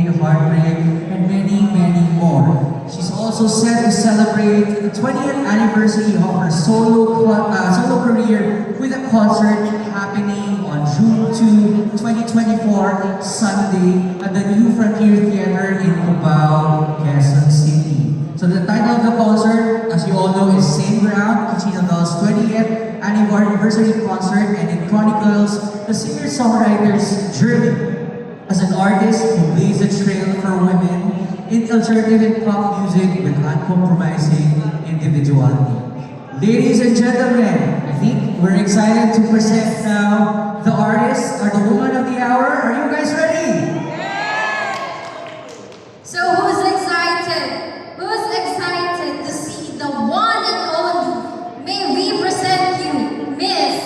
Pain, Heartbreak, and many, many more. She's also set to celebrate the 20th anniversary of her solo career with a concert happening on June 2, 2024, Sunday at the New Frontier Theater in Cubao, Quezon City. So the title of the concert, as you all know, is Same Ground, Kichino Bell's 20th anniversary concert, and it chronicles the singer-songwriter's journey as an artist who blazed a trail for women in alternative and pop music with uncompromising individuality. Ladies and gentlemen, I think we're excited to present now the artist or the woman of the hour. Are you guys ready? So who's excited? Who's excited to see the one and only? May we present you, Miss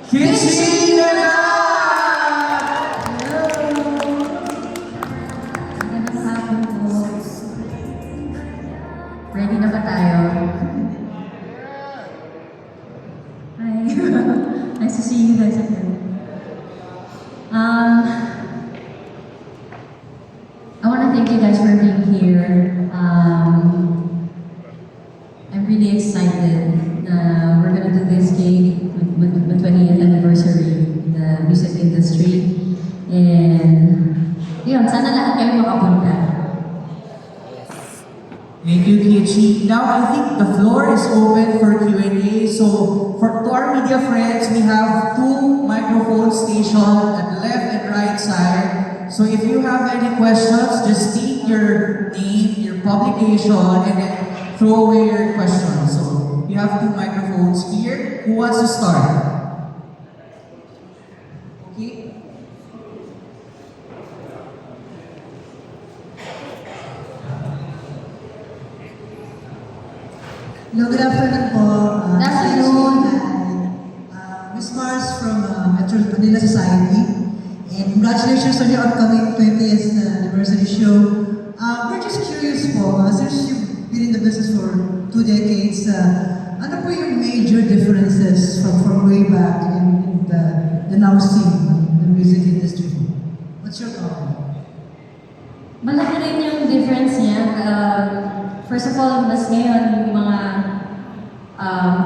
Kichi Nagat! Magandang hapon po. Ready na ba tayo? Hi. Nice to see you guys again. I want to thank you guys for being here. I'm really excited. We're gonna do this gig with the 20th anniversary in the music industry. And yun, sana lahat kayo makapunta. Thank you, Kichi. Now, I think the floor is open for Q&A. So, to our media friends, we have 2 microphone stations at the left and right side. So, if you have any questions, just state your name, your publication, and then throw away your questions. So, we have 2 microphones here. Who wants to start? Okay. Hello, good afternoon po. Good afternoon. Miss Mars from Metro Manila Society. And congratulations on your upcoming 20th anniversary show. We're just curious po, since you've been in the business for 2 decades, ano po yung major differences from way back in the now scene, the music industry? What's your comment? Malaki rin yung difference niya. First of all, mas ngayon yung mga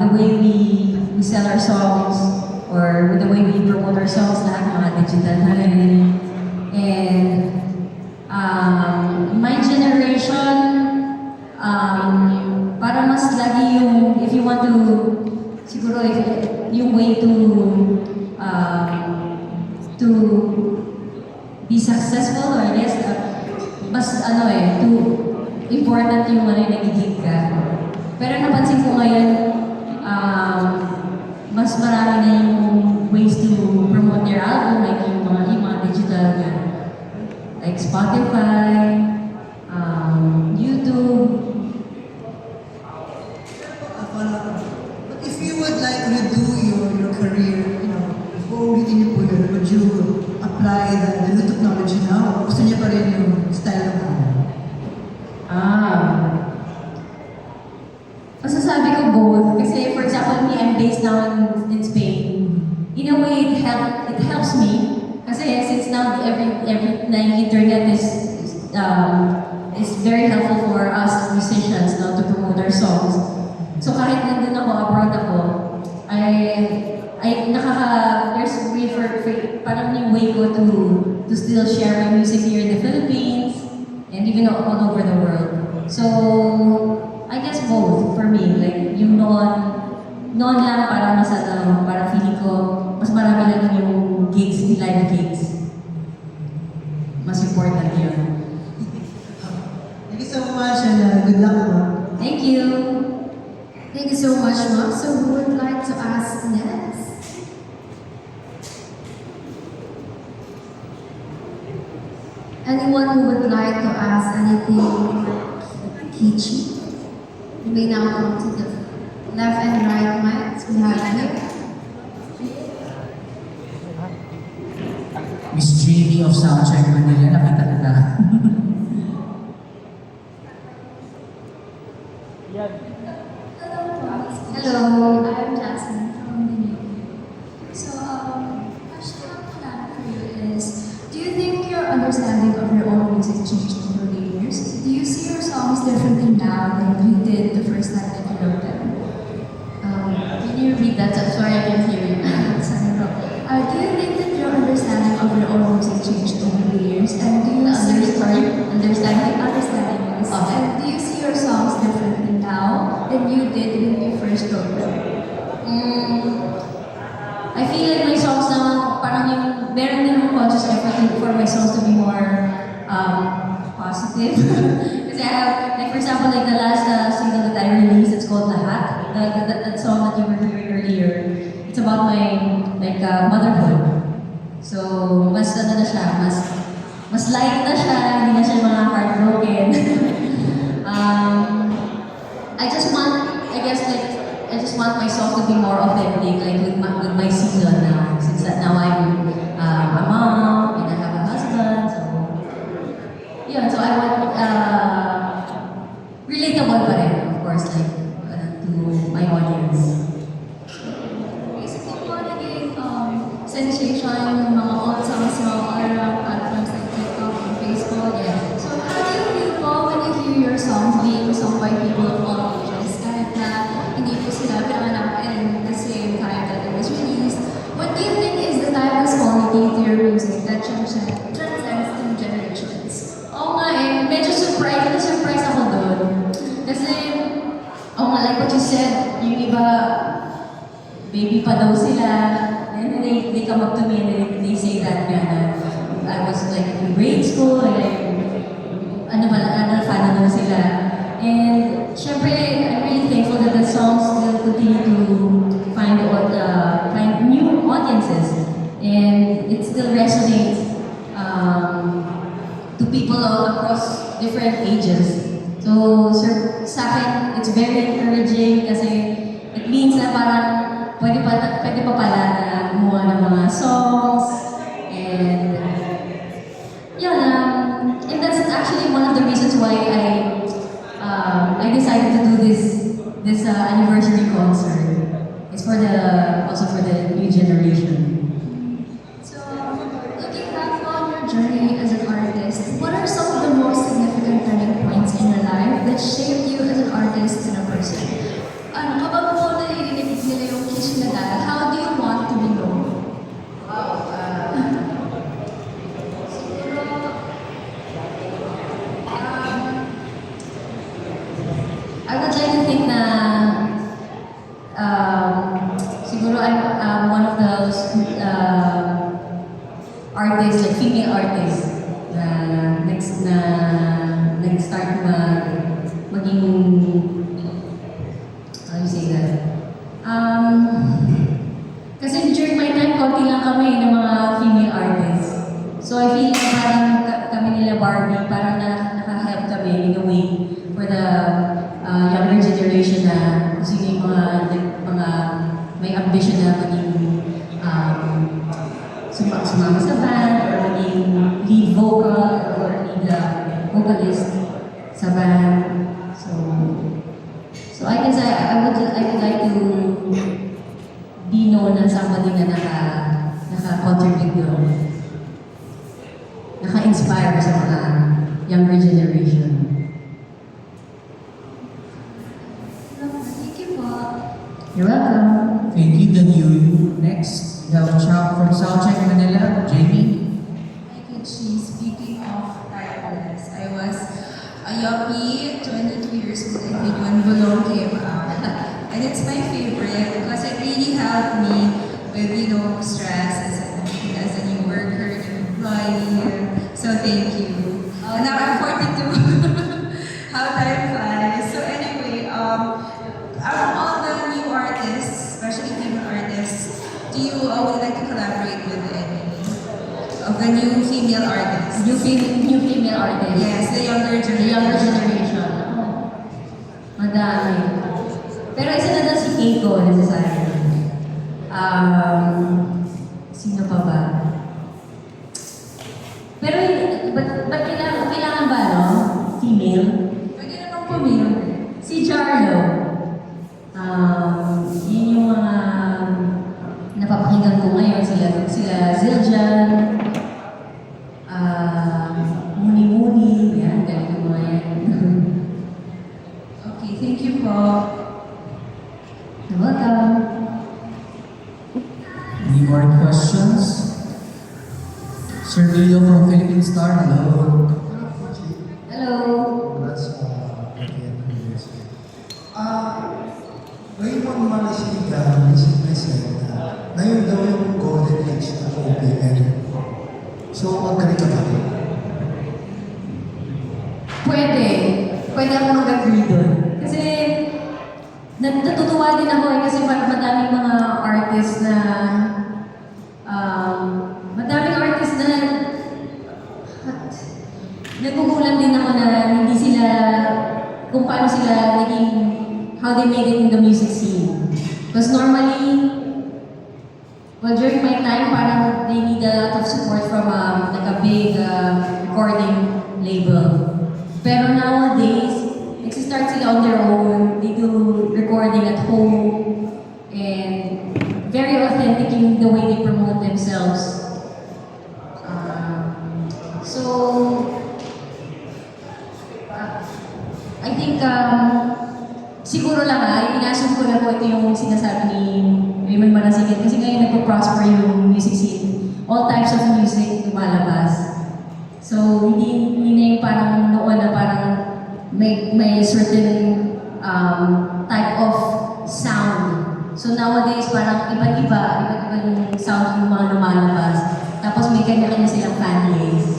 the way we sell our songs or the way we promote our songs, lahat mga digital na rin. And my generation, para mas lagi yung, if you want to, siguro yung way to be successful, or I guess, mas important yung nagiging ka. Pero napansin ko ngayon, mas marami na yung ways to promote your album, like yung mga digital na, like Spotify, YouTube. But if you would like redo your career, before ulitin niyo po yun, would you apply the new technology now? Gusto niyo pa rin yung style ng Masasabi ko both. Kasi for example, me, I'm based now in Spain. In a way, it helps me. Kasi since now every internet is very helpful for us musicians now to promote our songs. So kahit nandun ako, abroad ako, there's a way parang yung way ko to still share my music here in the Philippines and even all over the world. So, I guess both for me. Like, yung noon lang para para feeling ko, mas marami lang yung gigs, live gigs. Mas important yun. Thank you so much and good luck po. Thank you. Thank you so much, Mom. So who would like to ask next? Anyone who would like to ask anything, Kichi? You may now come to the left and right mics we have here. Miss Jamie of Soundcheck Manila, nakita kita. Hello, I'm Jasmine from Manila. So, question I have for you is, do you think your understanding of your own music changed over the years? Do you see your songs differently now than you did the first time that you wrote them? Can you read that? I'm sorry, I can't hear you. Sorry, bro. Do you think that your understanding of your own music changed over the years? And do you Understanding? understanding yes. Okay. And do you see your songs differently now than you did when you first wrote them? I feel like my songs now, parang yung, meron din akong conscious effort for my songs to be more positive. Kasi I have, like for example, like the last single that I released, it's called Lahat. That song that you were hearing earlier, it's about my motherhood. So, mas ano na siya, mas light na siya, hindi na siya mga heartbroken. I just want my songs to be more authentic, like with my season now. Since that now I'm a mom and I have a husband, so yeah. So I want relatable pa rin, of course, like to my audience. Basically, po naging sensation yung mga old songs mo all around platforms like TikTok and Facebook. Yeah. So how do you feel po when you hear your songs being sung by people of all ages? Kahit na hindi po sila pinanganak in the same time that it was released. What do you think is the timeless quality to your music that transcends through generations? Oo nga eh, medyo surprise ako doon. Kasi, oo nga, like what you said, yung iba, baby pa daw sila, and they come up to me and they say that I was like in grade school, like, fan na daw sila. And, syempre, I'm really thankful that the songs still continue to find new audiences. And it still resonates to people all across different ages. So, sa akin, it's very encouraging kasi it means na parang pwede pa pala na gumawa ng mga songs and and that's actually one of the reasons why I decided to do this anniversary concert. It's also for the new generation. So, looking back on your journey as an artist, what are some of the most significant turning points in your life that shaped you as an artist and a person? Kapag po naririnig nila yung Kiss You Na Dad, how do you want to be known? Siguro, I would like to think na siguro I'm one of those artists, like female artists na nag-start maging how do you say that? Kasi during my time, konti lang kami ng mga female artists. So I feel like parang kami nila Barbie, parang naka-help kami in a way for the younger generation na kung sino yung mga may ambition na maging sumama sa band or maging lead vocal or lead vocalist sa band. So I can say I would like to be known as somebody na naka-contribute doon. Naka-inspire sa mga younger generation. thank you po. You're welcome. Thank you, Daniel. Next, we have a child from Soundcheck Manila, Jamie. Hi, Kichi. Speaking of timeless, I was a yuppie, 22 years old, I think, when Bulong came out. And it's my favorite because it really helped me with, stress as a new worker, new employee. So thank you. And now I'm 42. How time flies. So anyway, out of all the new artists, especially female artists, would like to collaborate with any of the new female artists? New female artist. Yes, the younger The generation. younger generation. Madami. Pero isa na daw si Keiko, necessary. Sino pa ba? Pero, ba't kailangan ba, no? Female? Pwede namang pumili. Si Jarlo. Yun yung mga napapakinggan ko ngayon. Sila Zildjian, Muni Muni, Julio from Philippine Star. Hello. Hello. Congrats sa University. Raymond Marasiga, recently said na ngayon daw yung golden age ng OPM. So, magaling ka ba? Pwede. Pwede ako mag-agree doon. Kasi, natutuwa din ako kasi madaming mga artists na, nagugulan din ako na hindi sila, kung paano sila naging, how they made it in the music scene. Because normally, well, during my time, parang they need a lot of support from like a big recording label. Pero nowadays, nag-start sila on their own. They do recording at home. And very authentic in the way they promote themselves. I think, siguro lang inassume ko lang po ito yung sinasabi ni Raymond Marasigan kasi ngayon nagpo-prosper yung music scene. All types of music lumalabas. So, hindi na yung parang noon na parang may certain type of sound. So nowadays, parang iba't-iba yung sound yung mga lumalabas. Tapos may kanya-kanya silang fan base.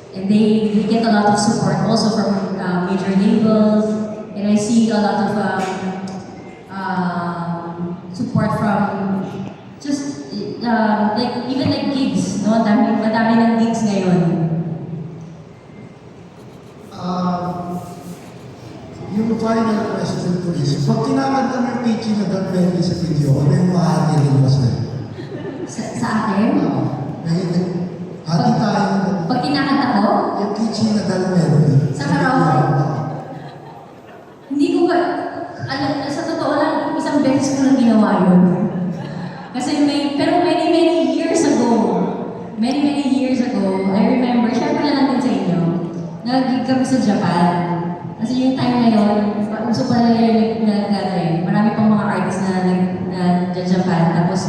And they get a lot of support also from major labels. And I see a lot of support from just like even like gigs, no? Madami ng gigs ngayon. Yung final question ko is, pag kinakanta mo yung Peachy na Don Melly sa video, ano yung mahati mo sa'yo? Sa akin? Hati tayo. Pag kinakanta ko? Yung Peachy na Don Melly. Sa karaoke? Hindi ko ba, sa totoo lang, isang beses ko lang ginawa yun. Kasi pero many years ago, I remember, share ko na lang din sa inyo, nag-gig kami sa Japan. Kasi yung time na yun, uso pala yung marami pang mga artists na Japan, tapos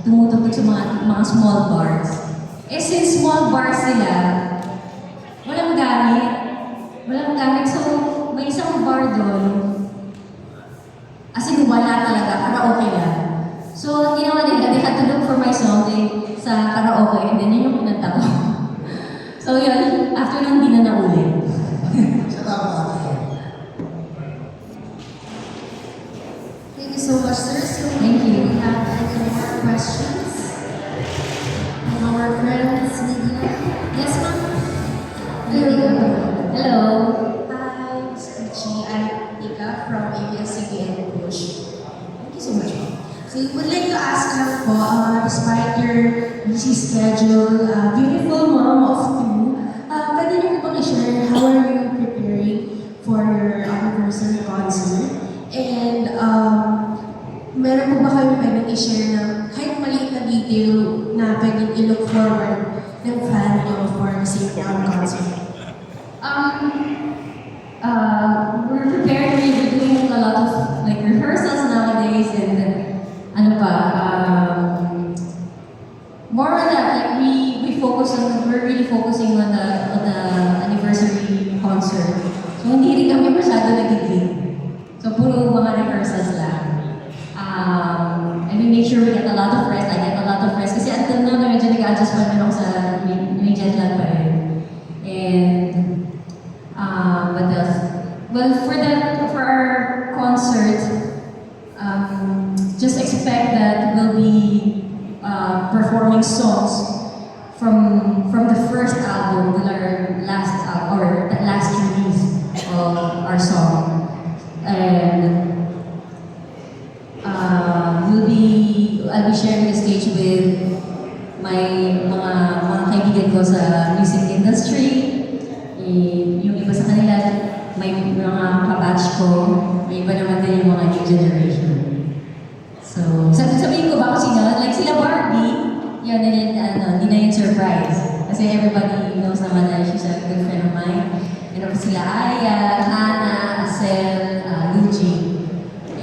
tumutugtog sa mga small bars. Since small bars sila, walang gamit, so may isang bar doon, as in wala talaga, karaoke lang. So, ginawa nila, they had to look for my song sa karaoke, and then yun yung pinanta ko. So yun, after nung di na naulit. Sa tama. Thank you so much, sir. So, Thank you. we have any more questions from our friends, Lydia? Yes, ma'am? Lydia. Hello. Hi, Miss Peachy. I'm Nika from ABS-CBN Bush. Thank you so much, ma'am. So, we would like to ask lang po, despite your busy schedule, beautiful mom of two, pwede niyo po bang i-share how are you preparing for your anniversary concert? And meron po ba kayong pwedeng i-share na kahit maliit na detail na pwedeng i-look forward ng fan niyo for the same concert? We're preparing, we're doing a lot of like rehearsals nowadays and more on that, like we're really focusing on the anniversary concert. So hindi rin kami masyado nagiging. So puro mga rehearsals lang. And we make sure we get a lot of rest. I get a lot of rest kasi until now, medyo nag-adjust pa naman ako sa may jet lag pa rin. And what else? Well, for our concert, just expect that we'll be performing songs from the first album to our last release of our song. And I'll be sharing the stage with my mga kaibigan ko sa music industry. Yung iba sa kanila, may mga kabatch ko, may iba naman din yung mga new generation. So, sabihin ko ba kung sino? Like sila Barbie, yan, hindi na yung surprise. Kasi everybody knows naman na she's a good friend of mine. And ako sila Aya, Hannah, Asel, Luigi.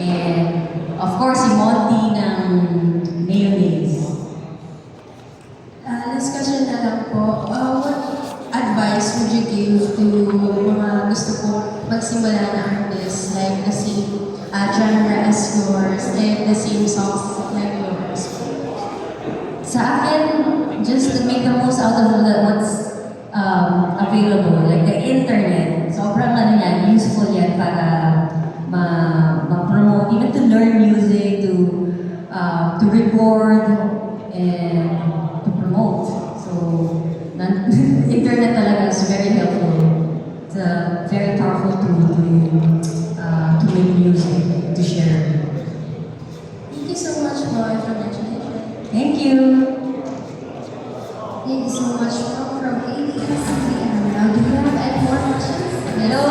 And of course, si Monty ng Mayonnaise. Last question na lang po. would you give to mga gusto po magsimula na artists like the same genre as yours and the same songs like yours? Sa akin, just to make the most out of what's available, like the internet. Sobrang useful yan para ma-promote, even to learn music, to record, and to promote. So, internet talaga is very helpful. It's a very powerful tool to make music, to share. Thank you so much for congratulations. Thank you. Thank you so much from ABS-CBN. Now, do you have any more questions? Hello!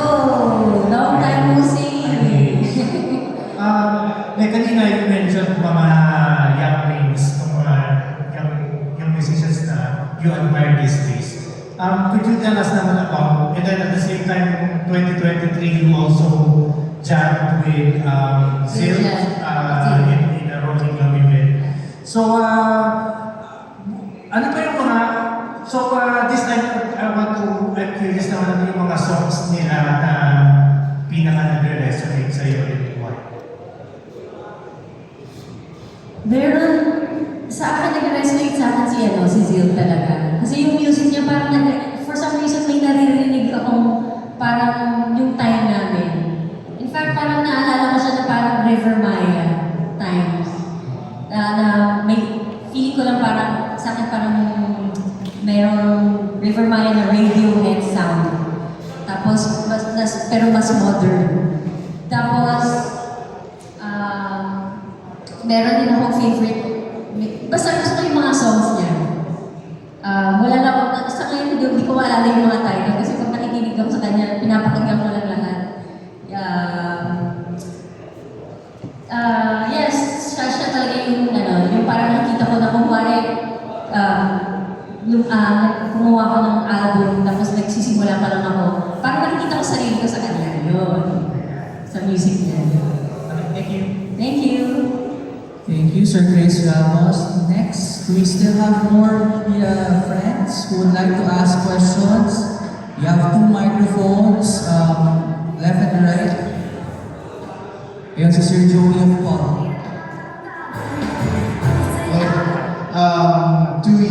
Long time no see. Like kanina you mentioned mga young names, mga young musicians na you admire these days. Could you tell us naman about, and then at the same time, 2023, you also jammed with Zil in a Rolling Gummy Bed. So, ano pa yung mga, this time, I'm curious naman ano yung mga songs nila na pinaka nagre-resonate sa'yo and why? Meron, sa akin nag-resonate sa akin si Zil talaga. Kasi yung music niya parang, for some reason may naririnig akong parang yung time namin. In fact, parang naalala ko siya na parang River Maya times. Na may, feeling ko lang parang, sa akin parang merong River Maya na Radiohead sound. Tapos, pero mas modern. Tapos, meron din akong favorite. Basta gusto ko yung mga songs niya. Wala na ako, sa ngayon hindi ko maalala yung mga title kasi pag nakikinig ako sa kanya, pinapakinggan ko lang lahat. Yes, siya talaga yung parang nakita ko na kumwari, kumuha ko ng album, tapos nagsisimula pa lang ako. Parang nakikita ko sarili ko sa kanya. Yun. Sa music niya. Thank you. Thank you. Thank you, Sir Chris Ramos. Next, we still have more media friends who would like to ask questions. You have 2 microphones, left and right. Ayun si Sir Joey of Paul. 20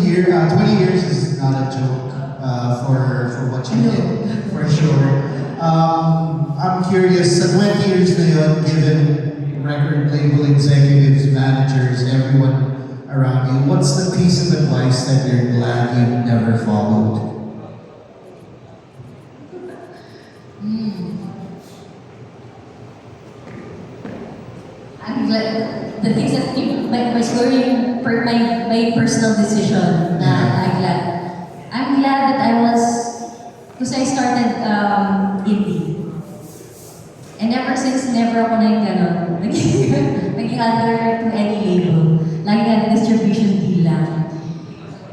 years is not a joke for what you did, for sure. I'm curious, sa 20 years na yun, given record label executives, managers, everyone around you, what's the piece of advice that you're glad you never followed? I'm glad the things that my story, my personal decision na I'm glad that I was, because I started indie. And ever since, never ako na yung gano'n. Naging under to any label. Lagi na distribution deal lang.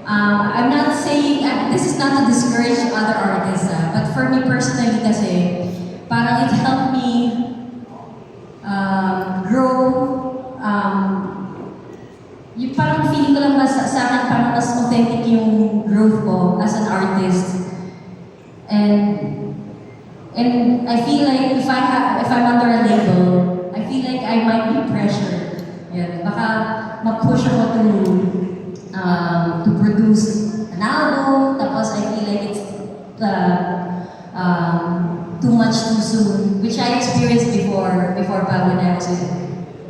I'm not saying, this is not to discourage other artists, but for me personally kasi, parang it helped me grow. Yung parang feeling ko lang sa akin, parang mas authentic yung growth ko as an artist. And I feel like if I'm under a label, I feel like I might be pressured. Yeah, baka mag-push ako to produce an album, tapos I feel like it's too much too soon, which I experienced before pa when I was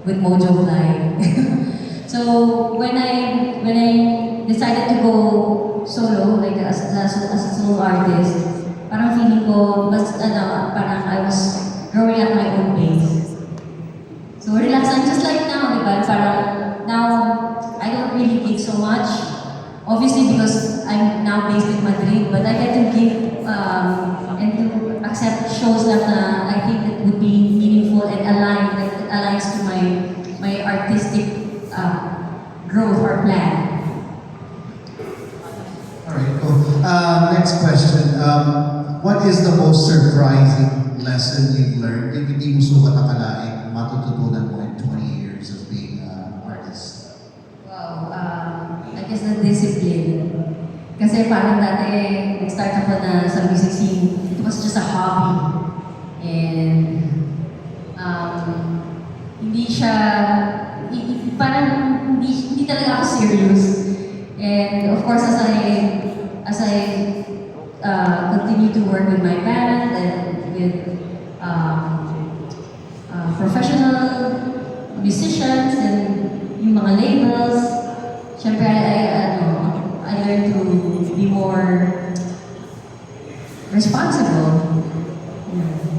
with Mojo Fly. So when I decided to go solo, like as a solo artist, parang feeling ko, parang I was growing at my own pace. So relax lang, just like now, diba? Parang now, I don't really give so much. Obviously because I'm now based in Madrid, but I get to give and to accept shows that I think that would be meaningful and that aligns to my artistic growth or plan. Alright, cool. Next question. What is the most surprising lesson you've learned? Hindi mo sukat akalain, matututunan mo in 20 years of being an artist? Wow, I guess the discipline. Kasi parang dati, nag-start ako na sa music scene, it was just a hobby. And hindi siya, parang hindi talaga ako serious. And of course, as I continue to work with my band and with professional musicians and yung mga labels, syempre I learned to be more responsible.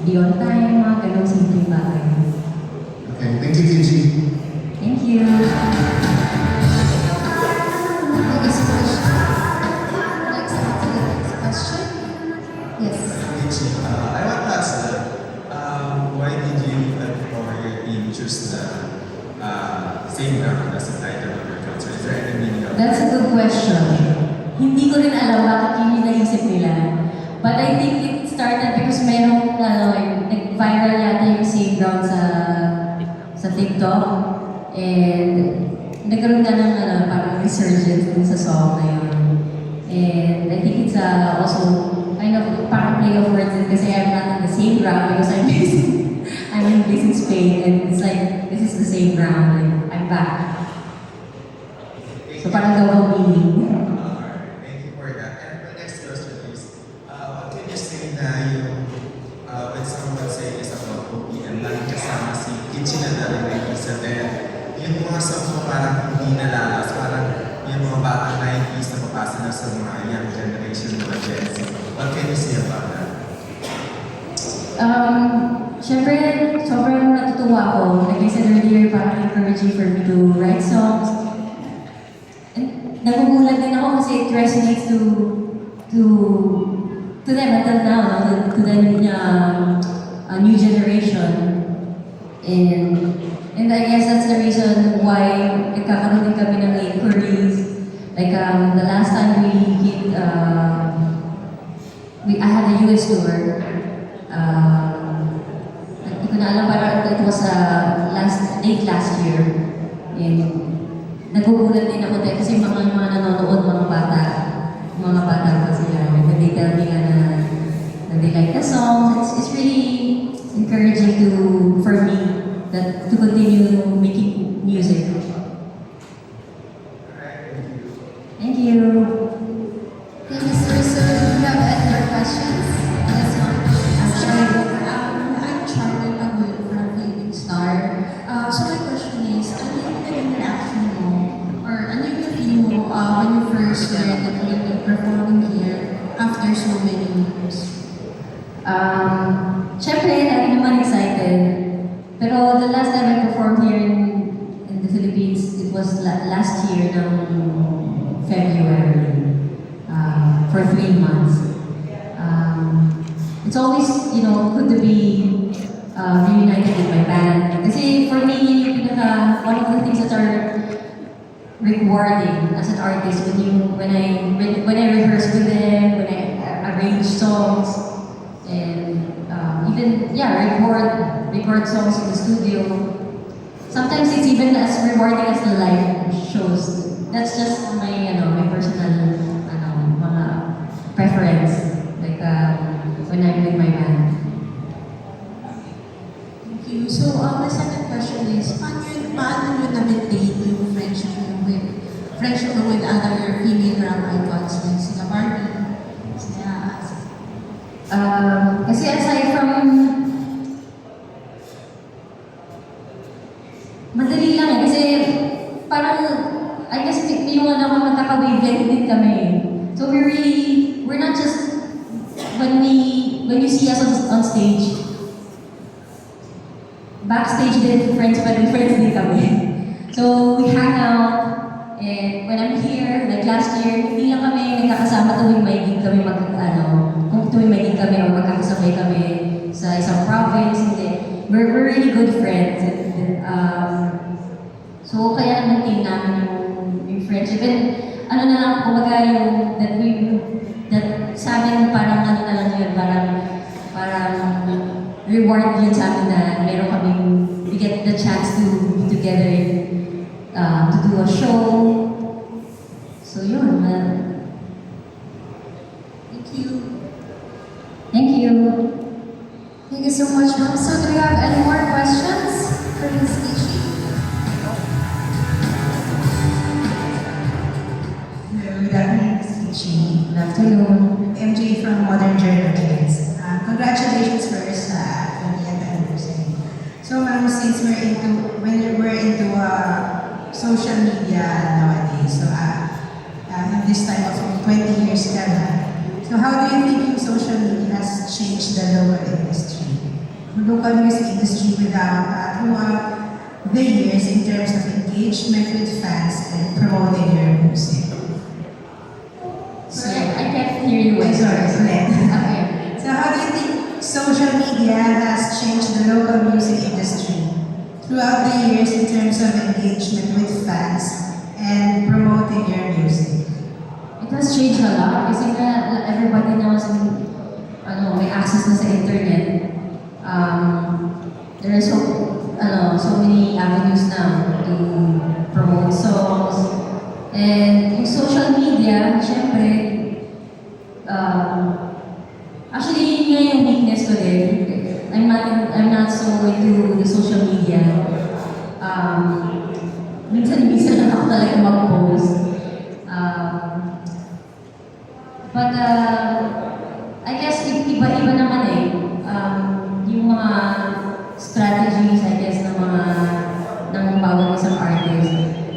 Be on time, mga ganun simpleng bagay. Okay, thank you, Kichi. Thank you. Next question. Yes. I want to ask why did you choose the same ground as the title of your concert? Is there any meaning of That's a good question. Hindi ko rin alam bakit yun yung naisip nila. But I think it started because merong, nag-viral yata yung same ground sa TikTok. And nagkaroon ka ng parang resurgence dun sa song na yun. And I think it's also kind of parang play of words din kasi I'm not in the same ground because I'm based in Spain and it's like, this is the same ground and I'm back. So parang double meaning. Thank you for that. And the next question is, what can you say na yung, when someone say is about OPM, lagi kasama si Kichi na narinig sa then, yung mga songs mo parang hindi nalalas, parang yung mga batang 90s na papasa na sa mga young generation, mga Gen Z. What can you say about that? Siyempre, sobrang natutuwa ako. Like I said earlier, parang encouraging for me to write songs. And nagugulat din ako kasi it resonates to them until now, no? To the new generation. And I guess that's the reason why nagkakaroon din kami ng inquiries. Like the last time we did, I had a US tour. Hindi ko na alam, parang it was late last year. And nagugulat din ako dahil kasi mga nanonood, mga bata pa sila. And they tell me na they like the songs. It's really encouraging for me to continue making music. Thank you. Thank you, sir. So, do you have any other questions? Yes, ma'am. I'm Charlotte Aguil from Philippine Star. So my question is, ano yung reaction mo or ano yung feel mo when you first learned that you're performing here after so many years? Syempre, lagi naman excited. Pero the last time I performed here in the Philippines, it was last year ng February for 3 months. It's always, good to be reunited with my band. Kasi for me, yun yung one of the things that are rewarding as an artist when I rehearse with them, when I arrange songs, and record songs in the studio. Sometimes it's even as rewarding as the live shows. That's just my personal mga preference. Like when I'm with my band. Thank you. So my second question is, paano nyo na-maintain yung friendship mo with other female rap icons like sila Barbie, sila Kasi aside from madali lang kasi parang I guess yung magkaka-wavelength din kami. So we're not just when you see us on stage, backstage din friends din kami. So we hang out, and when I'm here, like last year, hindi lang kami nagkakasama tuwing may gig kami o magkakasabay kami sa isang province, hindi. We're really good friends. So kaya maintain namin yung friendship. And na lang, kumbaga yung that sa amin parang na lang yun, parang reward yun sa amin na meron kaming, we get the chance to be together to do a show. So yun, Thank you. Thank you. Thank you so much, ma'am. So do we have any more questions for Ms. Kichi? Hello, good afternoon, Ms. Kichi. Good afternoon. MJ from Modern Journalists. Congratulations first sa 20th anniversary. So ma'am, since we're into social media nowadays, so in this time of 20 years ka na, so how do you think yung social media has changed the local music industry without throughout the years in terms of engagement with fans and promoting your music? Sorry, I can't hear you. Sorry, ulit. Okay. So how do you think social media has changed the local music industry throughout the years in terms of engagement with fans and promoting your music? It has changed a lot kasi nga everybody knows may access na sa internet. There are so many avenues now to promote songs. And yung social media, syempre, actually yun nga yung weakness ko din. I'm not so into the social media. Minsan lang ako talaga mag-post. But I guess iba-iba naman yung mga strategies, I guess, ng bawat isang artist.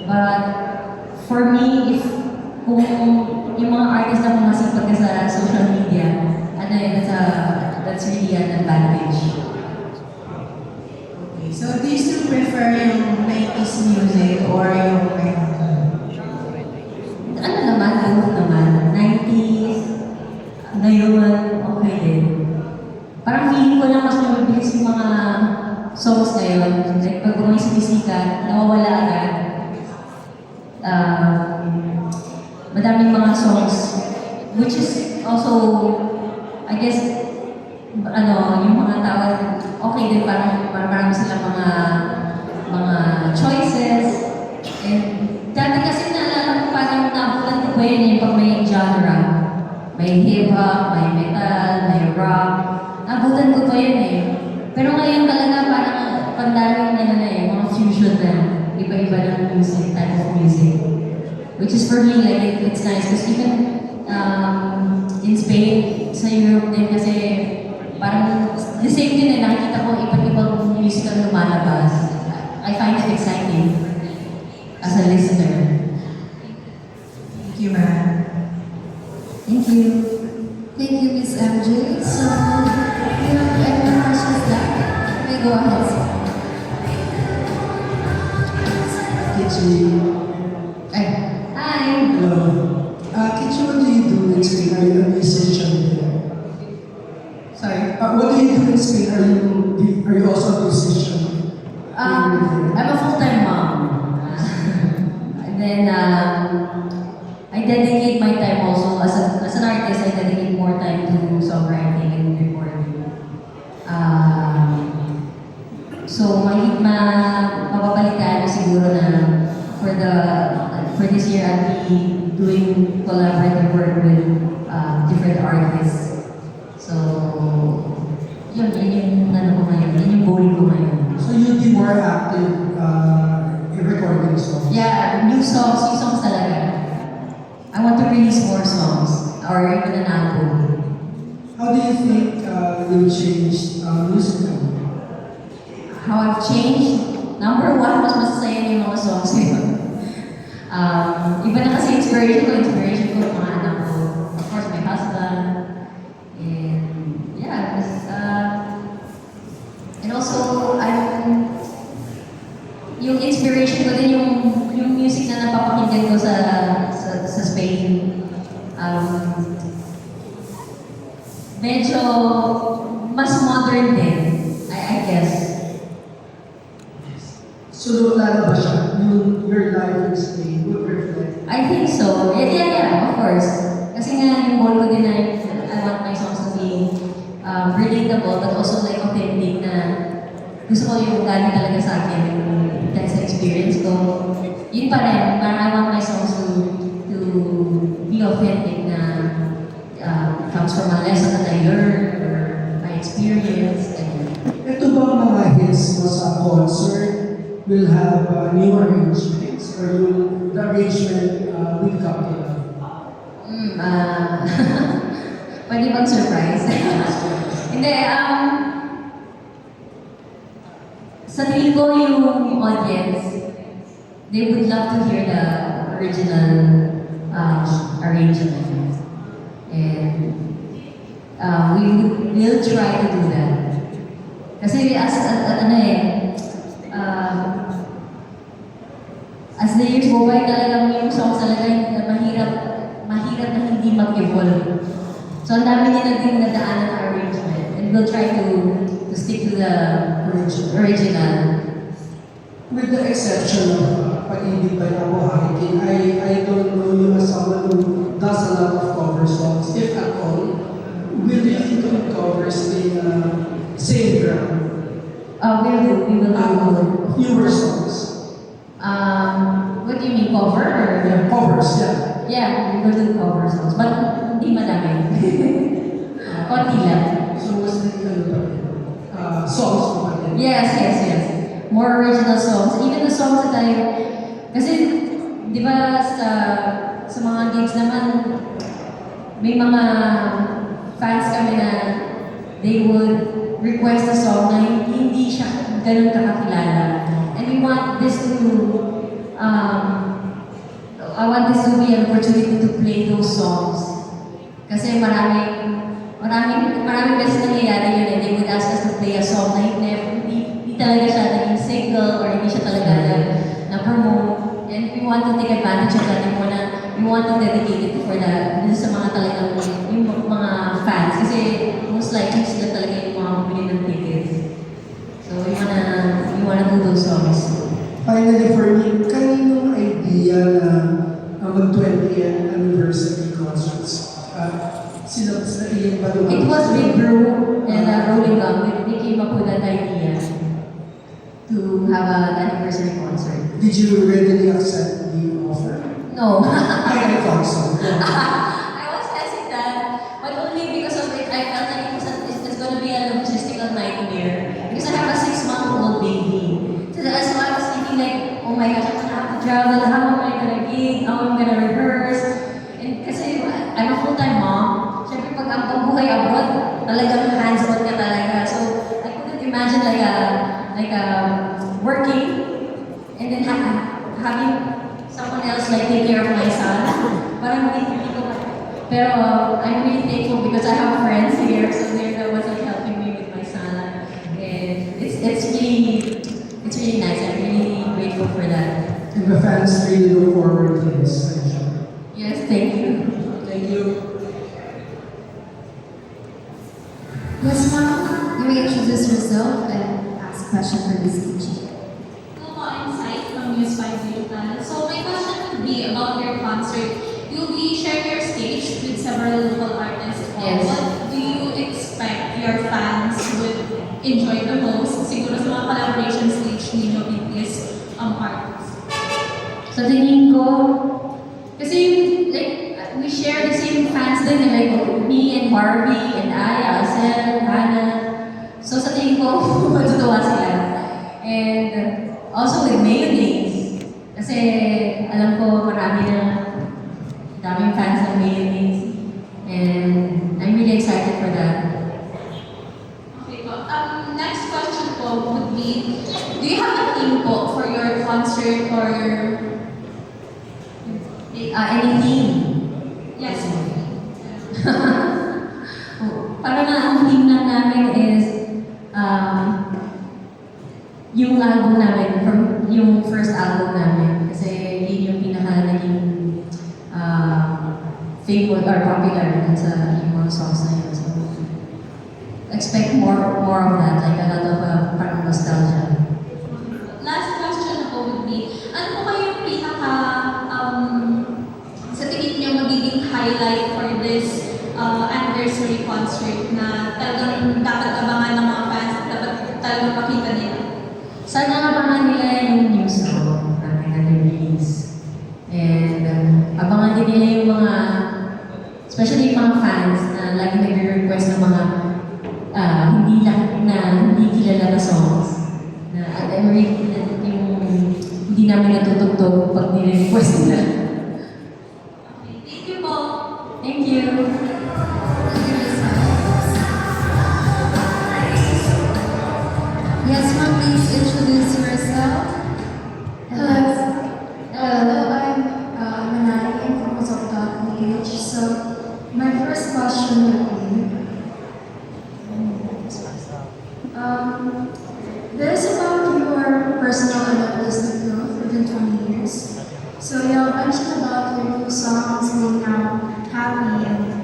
But for me, kung yung mga artist na pumasipag ka sa social media, that's really an advantage. Okay, so do you still prefer yung 90s music or yung Both naman. 90s, ngayon, okay din. Parang feeling ko lang mas mabilis yung mga songs ngayon. Like, pag may sumisikat, nawawala agad. Madaming mga songs, which is also, I guess, yung mga tao, okay din, parang marami silang mga choices. And dati kasi naalala ko parang nabulan ko pa yun pag may genre. May hip-hop, may metal, may rock. Nabutan ko pa yun eh. Pero ngayon talaga parang pandaming mga fusion na iba-iba ng music, type of music. Which is for me, like, it's nice. Because even in Spain, sa Europe din kasi parang the same din nakikita ko iba't ibang music ang lumalabas. I find it exciting as a listener. Thank you, ma'am. Thank you. Thank you, Ms. MJ. So, do you have any more questions left? May go ahead, sir. Kichi, Hi. hello. Kichi, what do you do in Spain? Are you a musician there? Sorry. What do you do in Spain? Are you also a musician? I'm a full-time mom. And then I dedicate my time also as an artist. I dedicate more time to songwriting and recording. So mapapalitan ko siguro na for this year I'll be doing collaborative work with different artists. So yun yung ko ngayon, yun yung goal ko ngayon. So you'll be more active in recording songs? Yeah, new songs talaga. I want to release more songs or even an album. How do you think you'll change musically? How I've changed? Number one, mas masasaya na yung mga songs ngayon. Iba na kasi inspiration ko yung mga anak ko. Of course, my husband. And yeah, and also, yung inspiration ko din yung music na napapakinggan ko sa Spain. Medyo mas modern din, I guess. So lalabas siya, your life in Spain would reflect. I think so. Yeah, of course. Kasi nga yung goal ko din na I want my songs to be relatable but also like authentic na gusto ko yung galing talaga sa akin dahil sa experience ko. Yun pa rin, parang I want my songs to be authentic na come comes from a lesson that I learned or my experience. Ito ba mga hits mo sa concert will have new arrangements or the arrangement will come to life? Pwede bang surprise? Hindi, sa tingin ko yung audience, they would love to hear the original arrangement. And we'll try to do that. Kasi as the years go by, talagang yung songs talaga mahirap na hindi mag-evolve. So, ang dami nila din nadaanan na arrangement. And we'll try to stick to the original. With the exception of Pag-ibig Ba Niya Ako Hangin, I don't know you as someone who does a lot of cover songs, if at all. Will you include covers in same ground? We will do. Newer songs? What do you mean, cover? Or? Yeah, covers, yeah. Yeah, we will do cover songs. But hindi madami. Konti lang. So, what's the songs mo pa din? Yes. More original songs. Even the songs that kasi, di ba, sa mga gigs naman, may mga fans kami na they would request a song na hindi siya ganun kakakilala. And we want this to, I want this to be an opportunity to play those songs. Kasi maraming beses nangyayari yun and they would ask us to play a song na hindi talaga siya naging single or hindi siya talaga na-promote. And we want to take advantage of that. We want to dedicate it for dun sa mga talagang yung mga fans. Kasi most likely sila talaga yung mga bumili ng tickets. So we wanna do those songs. Finally, for me, kaninong idea na mag-20th anniversary concerts? Sila Ian ba It was Big Brew and Rolling Gum. We came up with that idea to have an anniversary concert. Did you readily accept the offer? No. I thought so. Yeah. I was hesitant, but only because of it, I felt like it's going to be a logistical nightmare. Because I have a 6-month-old baby. So I was thinking like, oh my gosh, I'm going to have to travel. How am I going to gig? How am I going to rehearse? And kasi I'm a full-time mom. Siyempre pag ang buhay abroad, talagang hands-on ka talaga. So I couldn't imagine working and then having someone else take care of my son. Parang hindi ko. Pero I'm really thankful because I have friends here, so they're the ones helping me with my son. And it's really nice. I'm really grateful for that. And the fans really look forward to this. Yes, thank you. Thank you. Yes, ma'am. You may introduce yourself and ask a question for Ms. Kichi. Insight from News 5 Digital. So my question would be about your concert. You'll be sharing your stage with several local artists. Yes. What do you expect your fans would enjoy the most? Siguro sa mga collaboration stage ninyo with these artists. So tingin ko, kasi we share the same fans din, like me and Barbie and Aya, Asel, Hannah. So sa tingin ko, matutuwa sila. And also with Mayonnaise. Kasi alam ko daming fans ng Mayonnaise. And I'm really excited for that. Okay po. Next question po would be, do you have a theme po for your concert or Any theme? yes? Parang ang theme lang namin is yung album namin, from yung first album namin. Kasi yun yung naging famous or popular sa yung mga songs na yun. So, expect more of that, like a lot of parang nostalgia. Last question po would be, ano po kayong sa tingin niyo magiging highlight for this anniversary concert na talagang dapat abangan ng mga fans at dapat talagang makita nila? Sana abangan nila yung new song namin na release. And abangan din nila yung mga, especially yung mga fans na lagi request ng mga hindi kilala na songs. Na I'm really yung hindi namin natutugtog pag nire-request nila. Okay, thank you po. Thank you. Yes, ma'am, please introduce yourself. Hello. Hello, I'm Manali. I'm from Masokta PH. So, my first question would be, this is about your personal and artistic growth within 20 years. So, you mentioned about your new songs being now happy, and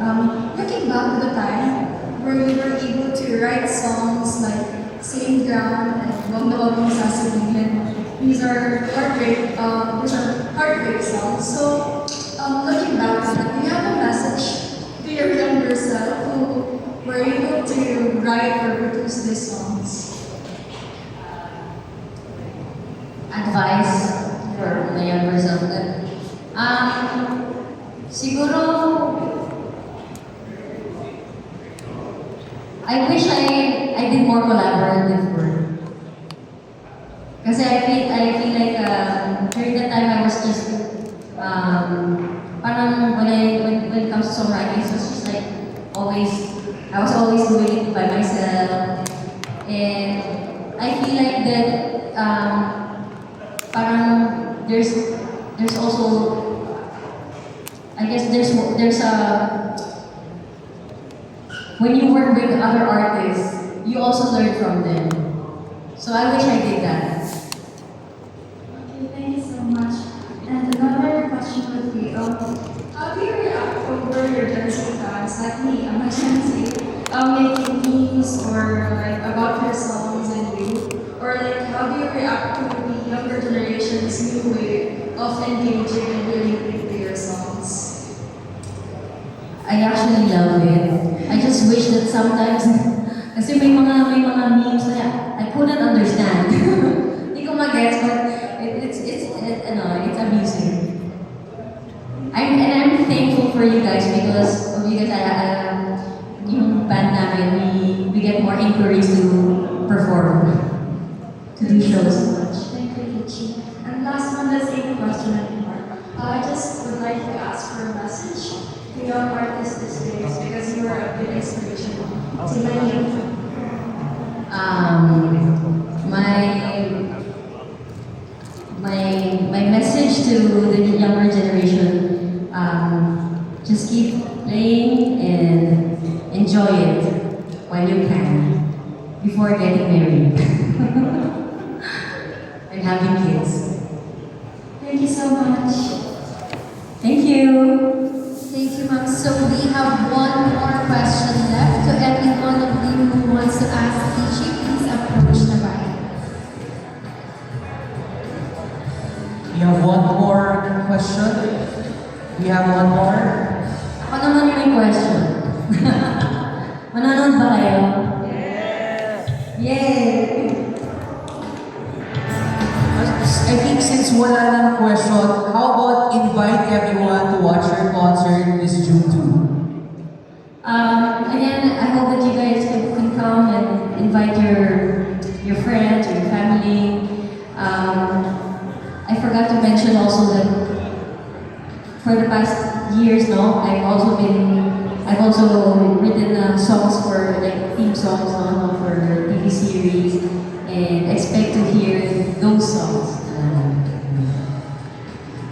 looking back to the time where you were able to write songs like Same Ground and Wag na Wag Mong Sasabihin. These are heartbreak songs. So, looking back to that, do you have a message to your younger self who were able to write or produce these songs? Advice for the younger self. Siguro, I wish I did more collaborative work. Kasi I feel like during that time I was just parang when it comes to songwriting, it was just like I was always doing it by myself, and I feel like that parang there's also, I guess there's a, when you work with other artists, you also learn from them. So I wish I did that. Okay, thank you so much. And another question would be, how do you react over your dancing fans like me? I'm making memes or like about your songs and you, or like how do you react to the younger generation's new way of engaging and relating to your songs? I actually love it. I just wish that sometimes, kasi may mga memes na I couldn't understand. Hindi ko mag-gets, but it's amusing. I'm thankful for you guys because of you guys. Yung band namin, we get more inquiries to perform, to do shows. Thank you, Kichi. And last one, the same question anymore. I just would like to ask for a message to young artists these days because you are a good inspiration to many of them. My message to the younger generation, just keep playing and enjoy it while you can before getting married and having kids. Thank you so much. Thank you. Thank you, ma'am. So we have one more question left. To any one of you who wants to ask Kichi, please approach the mic. We have one more question. We have one more. Ako naman yung may question. Manonood ba kayo? Yay! I think since wala lang question, how about invite everyone to watch your concert this June 2? Again, I hope that you guys can come and invite your friends, your family. I forgot to mention also that for the past years, I've also written songs for like theme songs for TV series, and expect to hear those songs.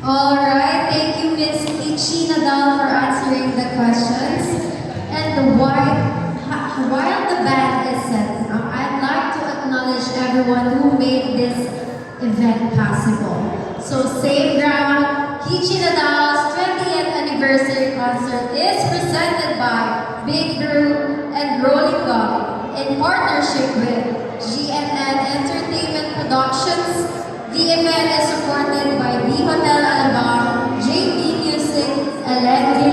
Alright, thank you, Ms. Kichi Nadal, for answering the questions. And while the band is set, I'd like to acknowledge everyone who made this event possible. So, Same Ground, Kichi Nadal's 20th anniversary concert is presented by Big Brew and Rolling Gum in partnership with GNN Entertainment Productions. The event is supported by The Hotel Alabang, JB Music, Allegri